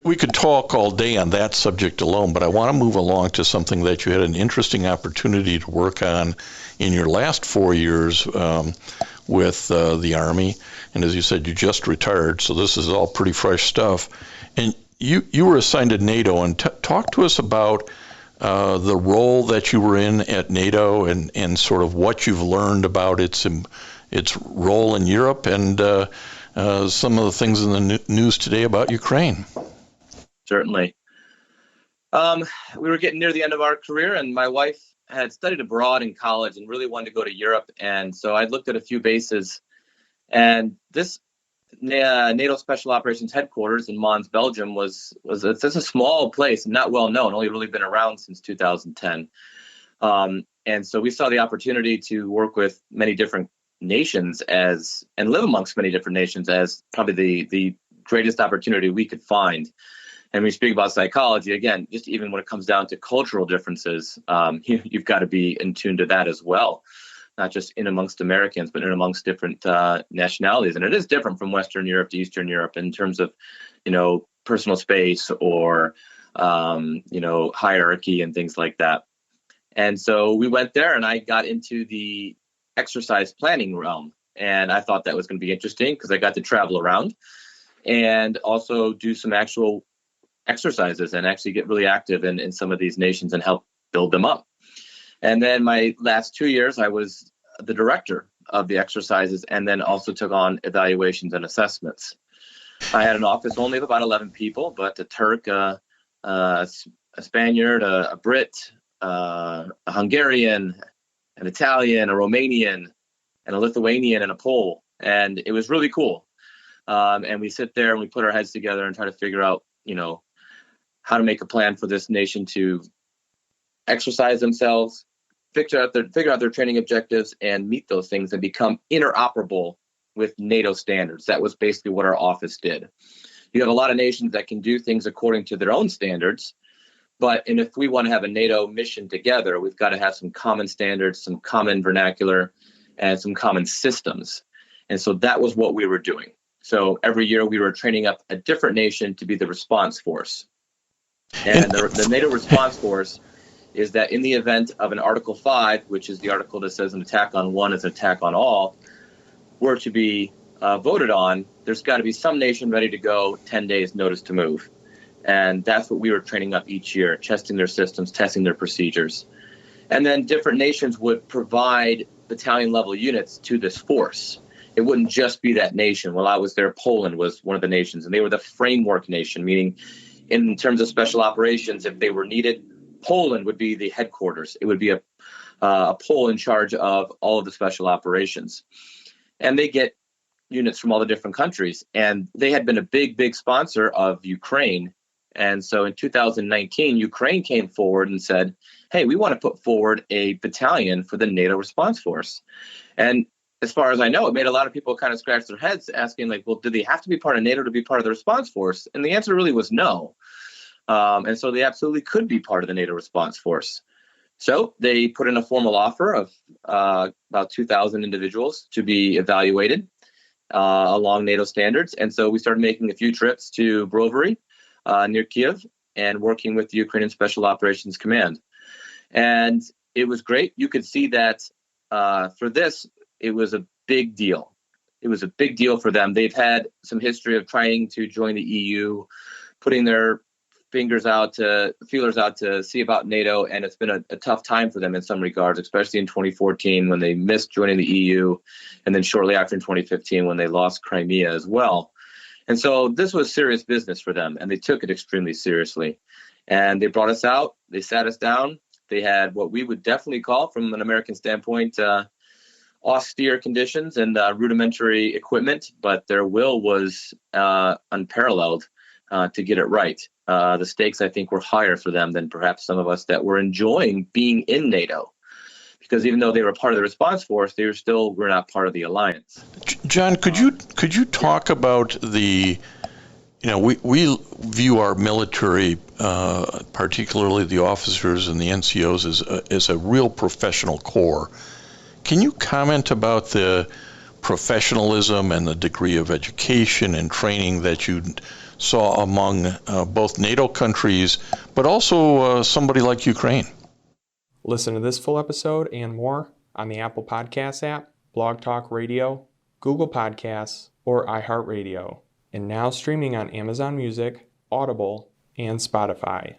we could talk all day on that subject alone, but I want to move along to something that you had an interesting opportunity to work on in your last 4 years with the Army. And as you said, you just retired, so this is all pretty fresh stuff. And you were assigned to NATO, and talk to us about the role that you were in at NATO and sort of what you've learned about its role in Europe and some of the things in the news today about Ukraine. Certainly. We were getting near the end of our career, and my wife had studied abroad in college and really wanted to go to Europe. And so I looked at a few bases, and this NATO Special Operations Headquarters in Mons, Belgium it's a small place, not well known, only really been around since 2010. And so we saw the opportunity to work with many different nations and live amongst many different nations as probably the greatest opportunity we could find. And we speak about psychology, again, just even when it comes down to cultural differences, you've got to be in tune to that as well, not just in amongst Americans, but in amongst different nationalities. And it is different from Western Europe to Eastern Europe in terms of, personal space or, hierarchy and things like that. And so we went there, and I got into the exercise planning realm. And I thought that was going to be interesting because I got to travel around and also do some actual exercises and actually get really active in some of these nations and help build them up. And then my last 2 years, I was the director of the exercises and then also took on evaluations and assessments. I had an office only of about 11 people, but a Turk, a Spaniard, a Brit, a Hungarian, an Italian, a Romanian, and a Lithuanian, and a Pole. And it was really cool. And we sit there and we put our heads together and try to figure out, how to make a plan for this nation to exercise themselves, figure out their training objectives, and meet those things and become interoperable with NATO standards. That was basically what our office did. You have a lot of nations that can do things according to their own standards, and if we want to have a NATO mission together, we've got to have some common standards, some common vernacular, and some common systems. And so that was what we were doing. So every year we were training up a different nation to be the response force. And the NATO response force is that in the event of an Article 5, which is the article that says an attack on one is an attack on all, were to be voted on, there's got to be some nation ready to go, 10 days notice to move. And that's what we were training up each year, testing their systems, testing their procedures. And then different nations would provide battalion level units to this force. It wouldn't just be that nation. While I was there, Poland was one of the nations, and they were the framework nation, meaning in terms of special operations, if they were needed, Poland would be the headquarters. It would be a Pole in charge of all of the special operations. And they get units from all the different countries. And they had been a big sponsor of Ukraine. And so in 2019, Ukraine came forward and said, hey, we want to put forward a battalion for the NATO response force. And as far as I know, it made a lot of people kind of scratch their heads asking, like, well, do they have to be part of NATO to be part of the response force? And the answer really was no. And so they absolutely could be part of the NATO response force. So they put in a formal offer of about 2,000 individuals to be evaluated along NATO standards. And so we started making a few trips to Brovary near Kiev and working with the Ukrainian Special Operations Command. And it was great. You could see that for this, it was a big deal. It was a big deal for them. They've had some history of trying to join the EU, putting their feelers out to see about NATO, and it's been a tough time for them in some regards, especially in 2014 when they missed joining the EU, and then shortly after in 2015 when they lost Crimea as well. And so this was serious business for them, and they took it extremely seriously. And they brought us out, they sat us down, they had what we would definitely call, from an American standpoint, austere conditions and rudimentary equipment, but their will was unparalleled to get it right. The stakes, I think, were higher for them than perhaps some of us that were enjoying being in NATO, because even though they were part of the response force, they were not part of the alliance. John, could you talk about the, we view our military, particularly the officers and the NCOs, as a real professional corps. Can you comment about the professionalism and the degree of education and training that you saw among both NATO countries, but also somebody like Ukraine. Listen to this full episode and more on the Apple Podcasts app, Blog Talk Radio, Google Podcasts, or iHeartRadio. And now streaming on Amazon Music, Audible, and Spotify.